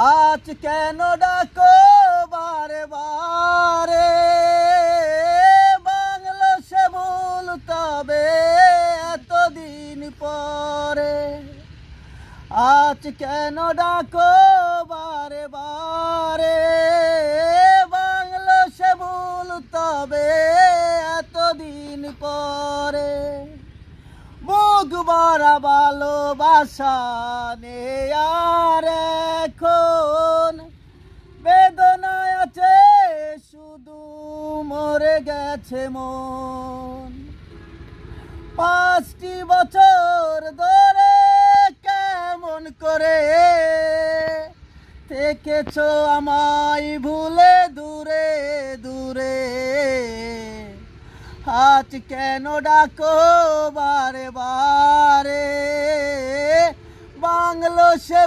আজ কেন ডাকো বারে বারে, বাংলা সে ভুল তবে এতদিন পরে। আজ কেন ডাকো বারে বারে, বাংলা সে ভুল তবে এতদিন পরে। বুক ভরা ভালোবাসা নেই আর এখন, বেদনায় আছে শুধু মরে গেছে মন। 5টি বছর ধরে কেমন করে থেকেছো আমায় ভুলে দূরে দূরে। আজ কেন ডাকো বারে বারে, বাংলা সে